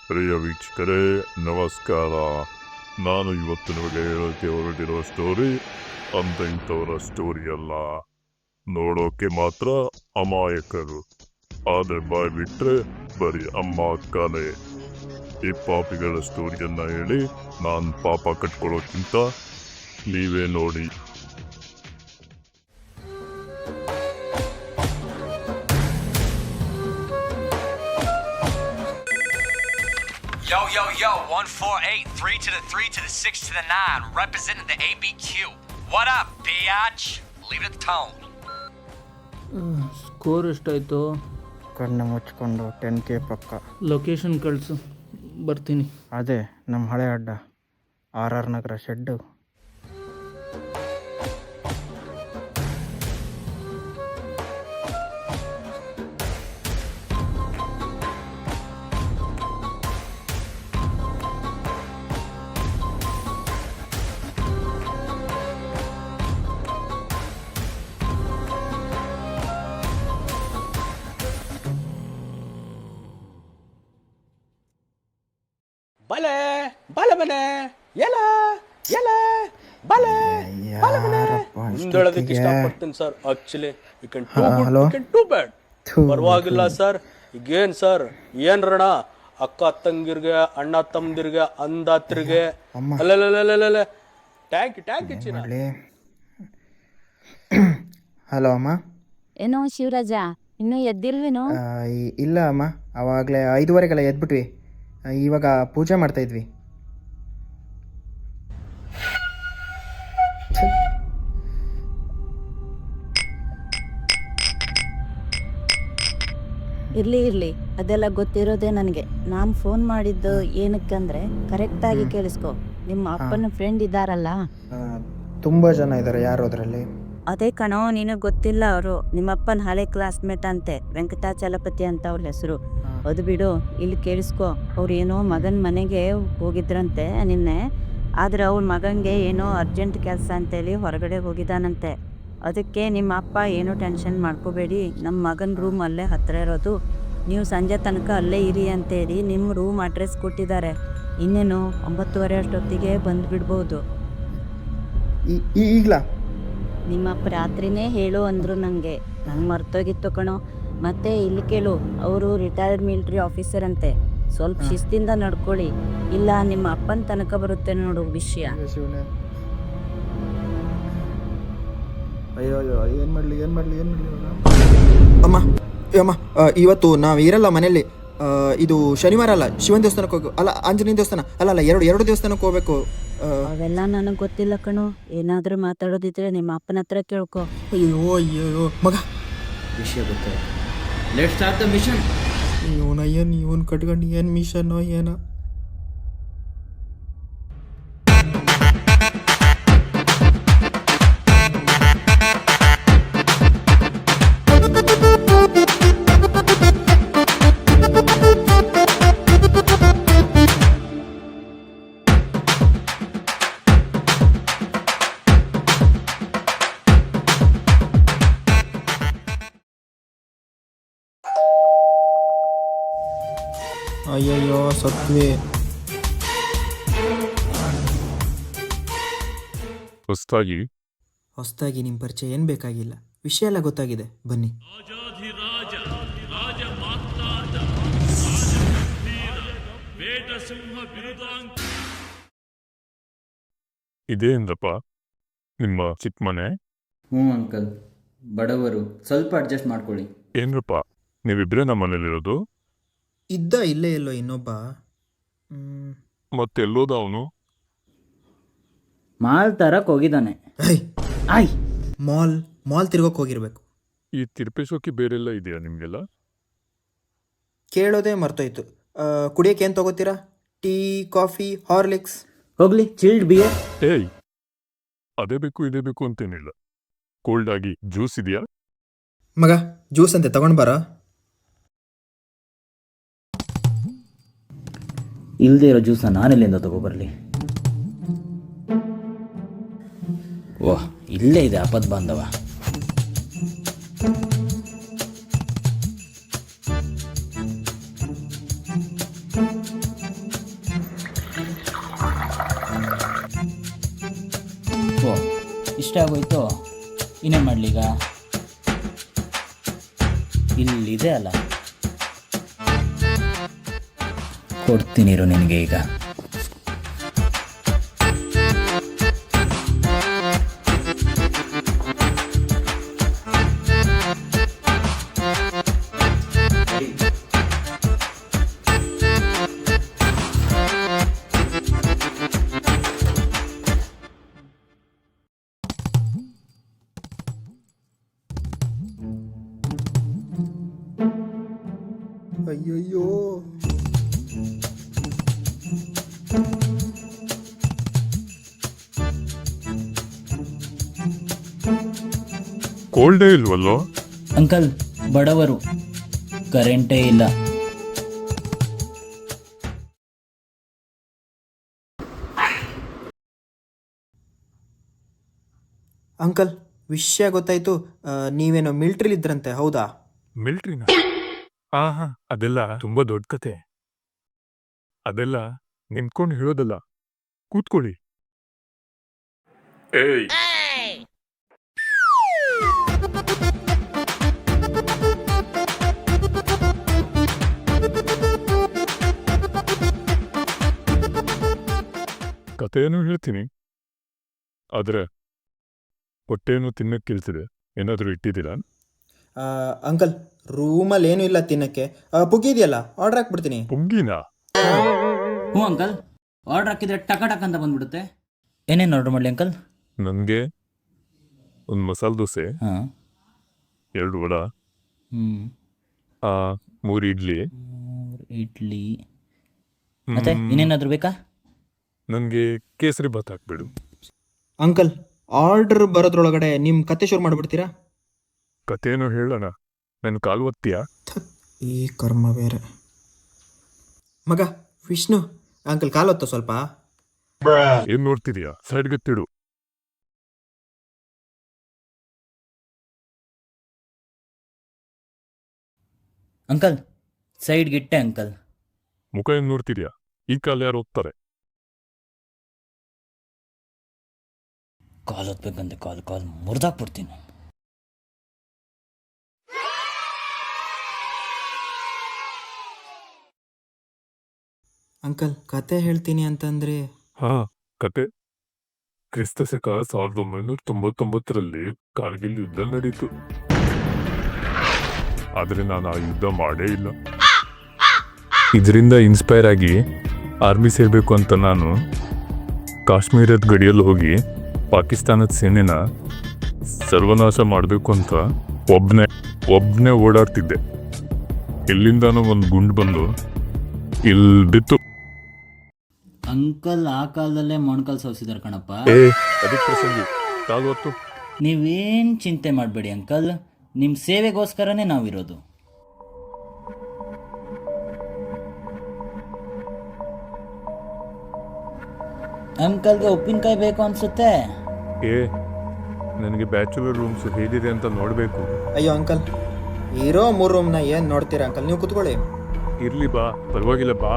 ಪ್ರಿಯ ವೀಕ್ಷಕರೇ ನಮಸ್ಕಾರ. ನಾನು ಇವತ್ತು ನಿಮಗೆ ಹೇಳೋಕ್ಕೆ ಹೊರಟಿರೋ ಸ್ಟೋರಿ ಅಂತ ಇಂಥವರ ಸ್ಟೋರಿ ಅಲ್ಲ. ನೋಡೋಕೆ ಮಾತ್ರ ಅಮಾಯಕರು, ಆದರೆ ಬಾಯ್ ಬಿಟ್ರೆ ಬರೀ ಅಮ್ಮ ಅಕ್ಕನೇ. ಈ ಪಾಪಿಗಳ ಸ್ಟೋರಿಯನ್ನ ಹೇಳಿ ನಾನು ಪಾಪ ಕಟ್ಕೊಳ್ಳೋಕ್ಕಿಂತ ನೀವೇ ನೋಡಿ. Yo, 148, 3 to the 3 to the 6 to the 9, representing the ABQ. What up, biatch? Leave it at the tone. Score ಎಷ್ಟಾಯಿತು? ಕಣ್ಣು ಮುಚ್ಕೊಂಡು 10K ಪಕ್ಕ. ಲೊಕೇಶನ್ ಕಳಿಸು, ಬರ್ತೀನಿ. ಅದೇ ನಮ್ಮ ಹಳೆ ಅಡ್ಡ RR ನಗರ ಶೆಡ್ಡು. ಬಲೆ ಮನೆ ಮುಂದೊಳದಕ್ಕೆ ಇಷ್ಟಪಡ್ತೀನಿ sir. Actually you can too good, you can too bad. ಪರವಾಗಿಲ್ಲ ಸರ್. ಈಗೇನ್ ಸರ್, ಏನ್ ರಣ ಅಕ್ಕ ತಂಗಿರ್ಗೆ, ಅಣ್ಣ ತಮ್ಮದಿರ್ಗೆ, ಅಂದಾತ್ರಿಗೆ ಅಲ್ಲಲ್ಲ ಟ್ಯಾಂಕ್ ಚಿನ್ನ. ಹಲೋ ಅಮ್ಮ. ಏನೋ ಶಿವರಾಜ, ಇನ್ನೂ ಎದ್ದಿಲ್ವೇನೋ? ಇಲ್ಲ ಅಮ್ಮ, ಅವಾಗಲೇ 5:15 ಎದ್ಬಿಟ್ವಿ. ಇವಾಗ ಪೂಜೆ ಮಾಡ್ತಾ ಇದ್ವಿ. ಇರ್ಲಿ ಅದೆಲ್ಲ ಗೊತ್ತಿರೋದೇ ನನಗೆ. ನಾನು ಫೋನ್ ಮಾಡಿದ್ದು ಏನಕ್ಕಂದ್ರೆ ಕರೆಕ್ಟಾಗಿ ಕೇಳಿಸ್ಕೊ. ನಿಮ್ಮ ಅಪ್ಪನ ಫ್ರೆಂಡ್ ಇದ್ದಾರಲ್ಲ, ತುಂಬ ಜನ ಇದ್ದಾರೆ. ಯಾರು ಅದರಲ್ಲಿ? ಅದೇ ಕಣೋ, ನಿನಗೆ ಗೊತ್ತಿಲ್ಲ. ಅವರು ನಿಮ್ಮಪ್ಪನ ಹಳೆ ಕ್ಲಾಸ್ಮೇಟ್ ಅಂತೆ, ವೆಂಕಟಾಚಲಪತಿ ಅಂತ ಅವ್ರ ಹೆಸರು. ಅದು ಬಿಡು, ಇಲ್ಲಿ ಕೇಳಿಸ್ಕೊ. ಅವ್ರು ಏನೋ ಮಗನ ಮನೆಗೆ ಹೋಗಿದ್ರಂತೆ ನಿನ್ನೆ. ಆದರೆ ಅವ್ರ ಮಗನಿಗೆ ಏನೋ ಅರ್ಜೆಂಟ್ ಕೆಲಸ ಅಂತೇಳಿ ಹೊರಗಡೆ ಹೋಗಿದ್ದಾನಂತೆ. ಅದಕ್ಕೆ ನಿಮ್ಮ ಅಪ್ಪ ಏನೂ ಟೆನ್ಷನ್ ಮಾಡ್ಕೋಬೇಡಿ, ನಮ್ಮ ಮಗನ ರೂಮ್ ಅಲ್ಲೇ ಹತ್ತಿರ ಇರೋದು. ನೀವು ಸಂಜೆ ತನಕ ಅಲ್ಲೇ ಇರಿ ಅಂತೇಳಿ ನಿಮ್ಮ ರೂಮ್ ಅಡ್ರೆಸ್ ಕೊಟ್ಟಿದ್ದಾರೆ. ಇನ್ನೇನು 9:30 ಅಷ್ಟೊತ್ತಿಗೆ ಬಂದುಬಿಡ್ಬೋದು. ಈಗಲ ನಿಮ್ಮಪ್ಪ ರಾತ್ರಿನೇ ಹೇಳು ಅಂದರು ನನಗೆ. ನಂಗೆ ಮರ್ತೋಗಿತ್ತು ಕಣೋ. ಮತ್ತೆ ಇಲ್ಲಿ ಕೇಳು, ಅವರು ರಿಟೈರ್ಡ್ ಮಿಲಿಟ್ರಿ ಆಫೀಸರ್ ಅಂತೆ. ಸ್ವಲ್ಪ ಶಿಸ್ತಿಂದ ನಡ್ಕೊಳ್ಳಿ, ಇಲ್ಲ ನಿಮ್ಮ ಅಪ್ಪನ ತನಕ ಬರುತ್ತೆ ನೋಡು ವಿಷಯ. ಅಯ್ಯೋ ಏನು ಮಾಡಲಿ ಅಮ್ಮ. ಇವತ್ತು ನಾವು ಇರಲ್ಲ ಮನೇಲಿ. ಇದು ಶನಿವಾರ ಅಲ್ಲ, ಶಿವನ ದೇವಸ್ಥಾನಕ್ಕೆ ಹೋಗು. ಅಲ್ಲ, ಆಂಜನೇಯ ದೇವಸ್ಥಾನ ಅಲ್ಲ, ಎರಡು ದೇವಸ್ಥಾನಕ್ಕೆ ಹೋಗ್ಬೇಕು. ಅವೆಲ್ಲ ನನಗೆ ಗೊತ್ತಿಲ್ಲ ಕಣೋ. ಏನಾದರೂ ಮಾತಾಡೋದಿದ್ರೆ ನಿಮ್ಮ ಅಪ್ಪನ ಹತ್ರ ಕೇಳ್ಕೊ. ಅಯ್ಯೋ ಮಗ, ವಿಷಯ ಗೊತ್ತಿಲ್ಲ. Let's start the mission. ಇವನು ಕಟ್ಕೊಂಡು ಏನು ಮಿಷನ್ನೋ ಏನೋ. ಅಯ್ಯಯ್ಯೋ ಸತ್ವಿ. ಹೊಸದಾಗಿ ನಿಮ್ಮ ಪರಿಚಯ ಏನು ಬೇಕಾಗಿಲ್ಲ, ವಿಷಯ ಎಲ್ಲ ಗೊತ್ತಾಗಿದೆ, ಬನ್ನಿ. ಇದೇಂದಪ್ಪ ನಿಮ್ಮ ಚಿಕ್ಕ ಮನೆ? ಅಂಕಲ್, ಬಡವರು, ಸ್ವಲ್ಪ ಅಡ್ಜಸ್ಟ್ ಮಾಡ್ಕೊಳ್ಳಿ. ಏನ್ರಪ್ಪ ನೀವಿಬ್ರೇ ನಮ್ಮ ಮನೇಲಿರೋದು? ಇದ್ದ ಇಲ್ಲೇ ಎಲ್ಲೋ ಇನ್ನೊಬ್ಬ. ಮತ್ತೆಲ್ಲೋದ ಅವನು? ಮಾಲ್ ತರಕ್ ಹೋಗಿದ್ದಾನೆ. ಮಾಲ್ ತಿರ್ಗೋಕ್ ಹೋಗಿರ್ಬೇಕು. ಈ ತಿರುಪೇಶೋಕಿ ಬೇರೆಲ್ಲ ಇದೆಯಾ ನಿಮಗೆಲ್ಲ? ಕೇಳೋದೇ ಮರ್ತೋಯ್ತು. ಕುಡಿಯೋಕೆ ಏನು ತಗೋತೀರಾ? Tea, coffee, Horlicks? ಹೋಗ್ಲಿ, ಚಿಲ್ಡ್ ಬಿಯರ್. ಏಯ್, ಅದೇ ಬೇಕು ಇದೇ ಬೇಕು ಅಂತೇನಿಲ್ಲ. ಕೋಲ್ಡ್ ಆಗಿ ಜ್ಯೂಸ್ ಇದೆಯಾ? ಮಗ, ಜ್ಯೂಸ್ ಅಂತೆ ತಗೊಂಡ್ ಬಾರ. ಇಲ್ಲದೆ ಇರೋ ಜ್ಯೂಸನ್ನ ನಾನೆಲ್ಲಿಂದ ತಗೋಬರಲಿ? ಓಹ್, ಇಲ್ಲೇ ಇದೆ ಆಪತ್ ಬಾಂಧವ. ಇಷ್ಟ ಆಗೋಯ್ತು, ಇನ್ನೇನು ಮಾಡಲಿ ಈಗ? ಇಲ್ಲಿದೆ ಅಲ್ಲ, ಕೊಡ್ತೀನಿರು ನಿನಗೆ ಈಗ. ಅಯ್ಯಯ್ಯೋ, ಕೋಲ್ಡೇ ಇಲ್ವಲ್ಲೋ? ಅಂಕಲ್, ಬಡವರು, ಕರೆಂಟೇ ಇಲ್ಲ. ಅಂಕಲ್ ವಿಷಯ ಗೊತ್ತಾಯ್ತು. ನೀವೇನೋ ಮಿಲ್ಟ್ರಿಲಿ ಇದ್ರಂತೆ, ಹೌದಾ? ಮಿಲ್ಟ್ರಿನ? ಹಾ, ಅದೆಲ್ಲ ತುಂಬಾ ದೊಡ್ಡ ಕತೆ. ಅದೆಲ್ಲ ನಿಂತ್ಕೊಂಡು ಹೇಳೋದಲ್ಲ, ಕೂತ್ಕೊಳ್ಳಿ. ಏಯ್, ಕಥೆಯನ್ನು ಹೇಳ್ತೀನಿ, ಆದ್ರೆ ಹೊಟ್ಟೆಯನ್ನು ತಿನ್ನಕ್ಕೆ ಕೇಳ್ತಿದೆ. ಏನಾದರೂ ಇಟ್ಟಿದ್ದೀರಾ? ಅಂಕಲ್ ರೂಮಲ್ಲಿ ಏನೂ ಇಲ್ಲ ತಿನ್ನಕ್ಕೆ. ಪುಗ್ಗಿ ಇದೆಯಲ್ಲ, ಆರ್ಡರ್ ಹಾಕ್ಬಿಡ್ತೀನಿ. ಪುಂಗಿನ? ಹ್ಞೂ ಅಂಕಲ್, ಆರ್ಡ್ರ್ ಹಾಕಿದ್ರೆ ಟಕ ಟಕ್ ಅಂತ ಬಂದ್ಬಿಡುತ್ತೆ. ಏನೇನು ಆರ್ಡ್ರ್ ಮಾಡಲಿ ಅಂಕಲ್? ನನಗೆ ಒಂದು ಮಸಾಲೆ ದೋಸೆ, ಹಾಂ, 2 ವಡ, 3 ಇಡ್ಲಿ, 3 ಇಡ್ಲಿ, ಮತ್ತೆ ಇನ್ನೇನಾದರೂ ಬೇಕಾ? ನನಗೆ ಕೇಸರಿ ಭಾತ್ ಹಾಕ್ಬಿಡು. ಅಂಕಲ್ ಆರ್ಡರ್ ಬರೋದ್ರೊಳಗಡೆ ನಿಮ್ಮ ಕತೆ ಶುರು ಮಾಡಿಬಿಡ್ತೀರಾ? ಕಥೆನೂ ಹೇಳೋಣ. ನನ್ನ ಕಾಲು ಒತ್ತೀಯಾ? ಈ ಕರ್ಮ ಬೇರೆ. ಮಗ ವಿಷ್ಣು, ಅಂಕಲ್ ಕಾಲೊತ್ತ ಸ್ವಲ್ಪ. ಏನ್ ನೋಡ್ತಿದ್ಯಾ? ಸೈಡ್ಗೆ ತಿಡು. Uncle ಸೈಡ್ಗಿಟ್ಟೆ uncle. ಮುಖ ಏನ್ ನೋಡ್ತಿದ್ಯಾ? ಈ ಕಾಲು ಯಾರು ಹೋಗ್ತಾರೆ? ಕಾಲ್ ಹೊತ್ಬೇಕಂತೆ, ಕಾಲ್ ಮುರಿದಾಕ್ಬಿಡ್ತೀನಿ. ಅಂಕಲ್ ಕತೆ ಹೇಳ್ತೀನಿ ಅಂತಂದ್ರೆ ಹಾ, ಕತೆ ಕ್ರಿಸ್ತ ಶಕ 1999ರಲ್ಲಿ ಕಾರ್ಗಿಲ್ ಯುದ್ಧ ನಡೀತು. ಆದ್ರೆ ನಾನು ಆ ಯುದ್ಧ ಮಾಡೇ ಇಲ್ಲ. ಇದರಿಂದ ಇನ್ಸ್ಪೈರ್ ಆಗಿ ಆರ್ಮಿ ಸೇರ್ಬೇಕು ಅಂತ ನಾನು ಕಾಶ್ಮೀರದ ಗಡಿಯಲ್ಲಿ ಹೋಗಿ ಪಾಕಿಸ್ತಾನದ ಸೇನೆನ ಸರ್ವನಾಶ ಮಾಡಬೇಕು ಅಂತ ಒಬ್ನೇ ಓಡಾಡ್ತಿದ್ದೆ. ಎಲ್ಲಿಂದಾನೋ ಒಂದು ಗುಂಡು ಬಂದು ಇಲ್ಲಿ ಬಿತ್ತು. ಅಂಕಲ್ ಆ ಕಾಲದಲ್ಲೇ ಮೊಣಕಾಲ್ ಸವಸಿದಾರೆ ಕಣಪ್ಪ. ಅದಕ್ಕೆ ಪ್ರಸಂಗಿ ಕಾಲು ಹೊತ್ತು. ನೀವೇನು ಚಿಂತೆ ಮಾಡಬೇಡಿ ಅಂಕಲ್, ನಿಮ್ಮ ಸೇವೆಗೋಸ್ಕರನೇ ನಾವಿರೋದು. ಅಂಕಲ್ಗೆ ಉಪ್ಪಿನಕಾಯಿ ಬೇಕು ಅನ್ಸುತ್ತೆ. ನನಗೆ ಬ್ಯಾಚುಲರ್ ರೂಮ್ಸ್ ಹೇಗಿದೆ ಅಂತ ನೋಡಬೇಕು. ಅಯ್ಯೋ ಅಂಕಲ್, ಇರೋ 3 ರೂಮ್ನ ಏನು ನೋಡ್ತೀರಾ ಅಂಕಲ್, ನೀವು ಕುತ್ಕೊಳ್ಳಿ. ಇರ್ಲಿ ಬಾ, ಪರವಾಗಿಲ್ಲ ಬಾ.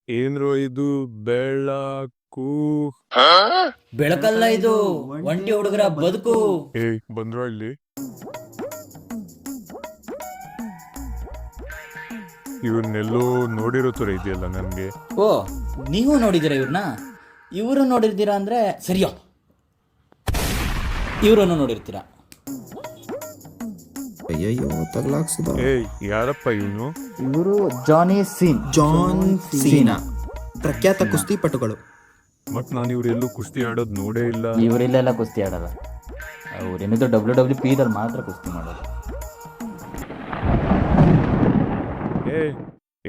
ಏನ್ರೋ ಇದು ಬೆಳಕು? ಬೆಳಕಲ್ಲ ಇದು, ಒಂಟಿ ಹುಡುಗರ ಬದುಕು. ಬಂದ್ರೋ ಇಲ್ಲಿ? ಇವ್ರನ್ನೆಲ್ಲೋ ನೋಡಿರೋ ಥರ ಇದೆಯಲ್ಲ ನನಗೆ. ಓ, ನೀವು ನೋಡಿದ್ದೀರಾ ಇವ್ರನ್ನ? ಇವರು ನೋಡಿರ್ತೀರಾ ಅಂದ್ರೆ ಸರಿಯೋ, ಇವರನ್ನು ನೋಡಿರ್ತೀರಾ. ಅಯ್ಯಯ್ಯೋ ತಗಲಾಕ್ಸಿದ. ಯಾರಪ್ಪ ಇವನು? ಇವರು ಜಾನ್ ಸೀನಾ, ಪ್ರಖ್ಯಾತ ಕುಸ್ತಿಪಟುಗಳು. ಮತ್ ನಾನು ಇವ್ರೆಲ್ಲೂ ಕುಸ್ತಿ ಆಡೋದು ನೋಡೇ ಇಲ್ಲ. ಇವರಿಲ್ಲೆಲ್ಲ ಕುಸ್ತಿ ಆಡಲ್ಲ, ಅವ್ರೇನಿದ್ರು WWPದಲ್ಲಿ ಮಾತ್ರ ಕುಸ್ತಿ ಮಾಡೋದು.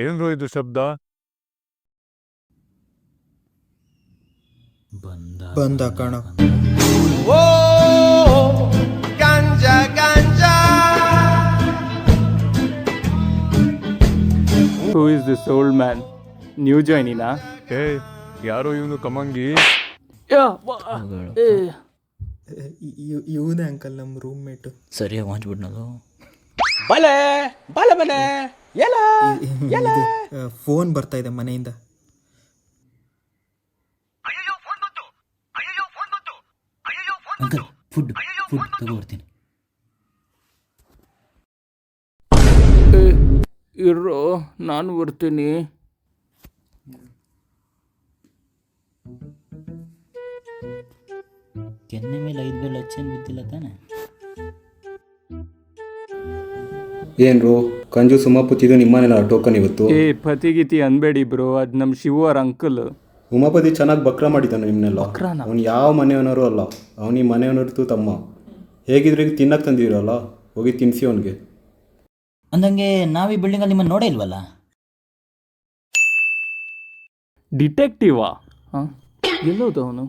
ಏನ್ರೋ ಇದು ಶಬ್ದ? ಬಂದ ಕಾಣ. Who is this old man? New joinee-na? ಯಾರೋ ಇವನು ಕಮಂಗಿ. ಇವನೇ ಅಂಕಲ್ ನಮ್ಮ ರೂಮ್ ಮೇಟು. ಸರಿಯಾಗಿ ವಾಂಚ್ಬಿಟ್ನದು. ಬಲೆ ಫೋನ್ ಬರ್ತಾ ಇದೆ ಮನೆಯಿಂದ. ಅಂಕಲ್ ಫುಡ್ ತಗೋಬರ್ತೀನಿ. ಇರೋ ನಾನು ಬರ್ತೀನಿ. ಕೆನ್ನೆ ಮೇಲೆ 5 ಬೆಲ್ಲ ಹಚ್ಚೇನು ಬಿದ್ದಿಲ್ಲ ತಾನೆ? ಏನ್ರು ಕಂಜೂಸ್ ಉಮಾಪತಿದು ನಿಮ್ಮನೆಲ್ಲ ಟೋಕನ್ ಇವತ್ತು? ಏ ಪತಿಗಿತಿ ಅನ್ಬೇಡಿ ಬ್ರೋ, ಅದು ನಮ್ಮ ಶಿವು ಅವ್ರ ಅಂಕಲ್. ಉಮಾಪತಿ ಚೆನ್ನಾಗಿ ಬಕ್ರ ಮಾಡಿದ್ದಾನೆ ನಿಮ್ಮನ್ನೆಲ್ಲ. ಅವ್ನು ಯಾವ ಮನೆಯವನವರು ಅಲ್ಲ, ಅವನಿ ಮನೆಯವನರ್ತು ತಮ್ಮ. ಹೇಗಿದ್ರೆ ಈಗ ತಿನ್ನಕ್ಕೆ ತಂದಿರಲ್ಲ, ಹೋಗಿ ತಿನ್ನಿಸಿ ಅವನಿಗೆ. ಅಂದಂಗೆ ನಾವು ಈ ಬಿಲ್ಡಿಂಗಲ್ಲಿ ನಿಮ್ಮನ್ನು ನೋಡೇ ಇಲ್ವಲ್ಲ? ಡಿಟೆಕ್ಟಿವಾ? ಹಾಂ, ಎಲ್ಲೋದು ಅವನು?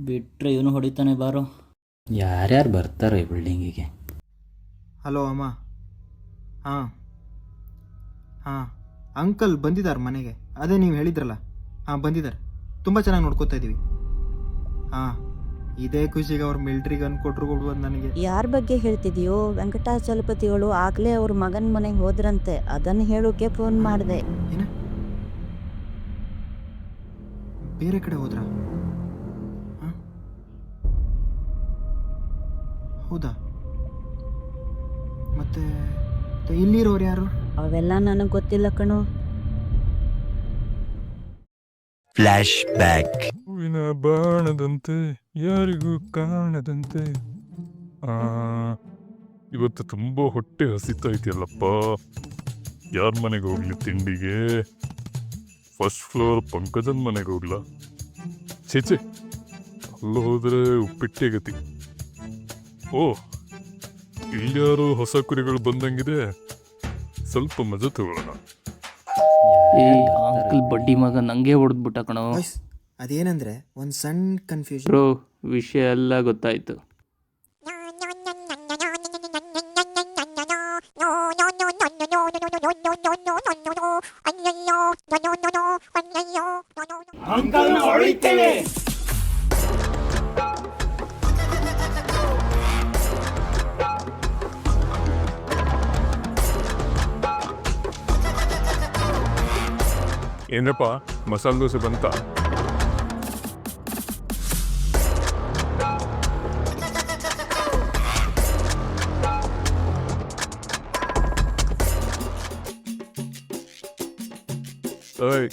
ಬಿಟ್ರೆ ಇವನು ಹೊಡಿತಾನೆ ಬಾರೋ. ಯಾರ್ಯಾರು ಬರ್ತಾರೋ ಈ ಬಿಲ್ಡಿಂಗಿಗೆ? ಹಲೋ ಅಮ್ಮ. ಹಾಂ ಹಾಂ, ಅಂಕಲ್ ಬಂದಿದ್ದಾರೆ ಮನೆಗೆ. ಅದೇ ನೀವು ಹೇಳಿದ್ರಲ್ಲ, ಹಾಂ ಬಂದಿದ್ದಾರೆ. ತುಂಬ ಚೆನ್ನಾಗಿ ನೋಡ್ಕೋತಾ ಇದ್ದೀವಿ. ಹಾಂ, ಇದೇ ಖುಷಿಗೆ ಅವ್ರು ಮಿಲ್ಟ್ರಿಗೆ ಅನ್ಕೊಟ್ರು ಕೊಡ್ಬೋದು ನನಗೆ. ಯಾರ ಬಗ್ಗೆ ಹೇಳ್ತಿದ್ಯೋ? ವೆಂಕಟಾಚಲಪತಿಗಳು ಆಗ್ಲೇ ಅವ್ರ ಮಗನ ಮನೆಗೆ ಹೋದ್ರಂತೆ, ಅದನ್ನು ಹೇಳೋಕೆ ಫೋನ್ ಮಾಡಿದೆ. ಏನ? ಬೇರೆ ಕಡೆ ಹೋದ್ರಾ? ಹಾಂ, ಹೌದಾ? ಮತ್ತೆ ಇಲ್ಲಿರೋರು ಯಾರು? ಅವೆಲ್ಲ ನನಗೆ ಗೊತ್ತಿಲ್ಲ ಕಣೋ. Flash back. ಹೂವಿನ ಬಾಣದಂತೆ ಯಾರಿಗೂ ಕಾಣದಂತೆ. ಇವತ್ತು ತುಂಬ ಹೊಟ್ಟೆ ಹಸಿತಾ ಇದೆಯಲ್ಲಪ್ಪ. ಯಾರ ಮನೆಗೆ ಹೋಗ್ಲಿ ತಿಂಡಿಗೆ? ಫಸ್ಟ್ ಫ್ಲೋರ್ ಪಂಕಜನ್ ಮನೆಗೆ ಹೋಗ್ಲಾ? ಚೇಚೆ, ಅಲ್ಲಿ ಹೋದ್ರೆ ಉಪ್ಪಿಟ್ಟೆ ಗತಿ. ಓ, ಇಲ್ಯಾರು ಹೊಸ ಕುರಿಗಳು ಬಂದಂಗಿದೆ, ಸ್ವಲ್ಪ ಮಜಾ ತಗೊಳ್ಳೋಣ. ಏ ಅಂಕಲ್ ಬಡ್ಡಿ ಮಗ ನಂಗೆ ಹೊಡೆದ್ಬಿಟ್ಟ ಕಣೋ. ಅದೇನಂದ್ರೆ ಒಂದು ಸಣ್ಣ ಕನ್ಫ್ಯೂಷನ್. ಬ್ರೋ, ವಿಷಯ ಎಲ್ಲ ಗೊತ್ತಾಯ್ತು. ಏನಪ್ಪ, ಮಸಾಲೆ ದೋಸೆ ಬಂತ?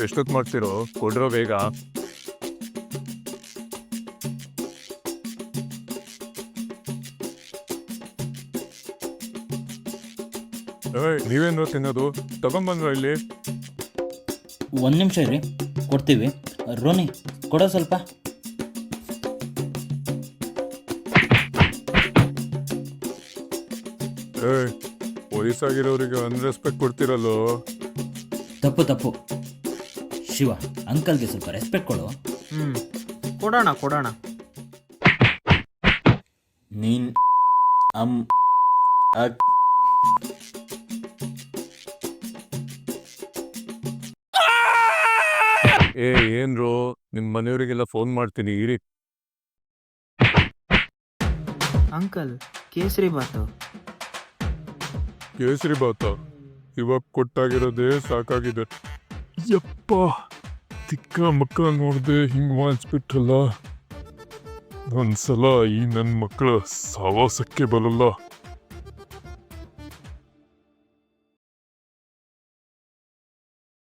ಎಷ್ಟೊತ್ತು ಮಾಡ್ತಿರೋ? ಕೊಡ್ರೋ ಬೇಗ. ನೀವೇನು ತಿನ್ನೋದು? ತಗೊಂಬಂದ್ರ ಇಲ್ಲಿ? 1 ನಿಮಿಷ ಇರಿ, ಕೊಡ್ತೀವಿ. ರೋನಿ ಕೊಡೋ ಸ್ವಲ್ಪ. ವಯಸ್ಸಾಗಿರೋರಿಗೆ ಅನ್ರೆಸ್ಪೆಕ್ಟ್ ಕೊಡ್ತಿರಲ್ಲೋ. ತಪ್ಪು ಶಿವ, ಅಂಕಲ್ಗೆ ಸ್ವಲ್ಪ ರೆಸ್ಪೆಕ್ಟ್ ಕೊಡು. ಕೊಡೋಣ. ನೀನ್ ಏನ್ರೋ, ನಿಮ್ಮ ಮನೆಯವರಿಗೆಲ್ಲ ಫೋನ್ ಮಾಡ್ತೀನಿ ಇರಿ. ಅಂಕಲ್, ಕೇಸರಿ ಬಾತು. ಕೇಸರಿ ಬಾತ ಇವಾಗ ಕೊಟ್ಟಾಗಿರೋದೇ ಸಾಕಾಗಿದೆ. ಯಪ್ಪ, ತಿಕ್ಕ ಮಕ್ಕಳ ನೋಡ್ದೆ ಹಿಂಗ್ ಮಾಡಿಸ್ಬಿಟ್ರಲ್ಲ. ಒಂದ್ಸಲ ಈ ನನ್ನ ಮಕ್ಕಳ ಸವಾಸಕ್ಕೆ ಬರಲ್ಲ.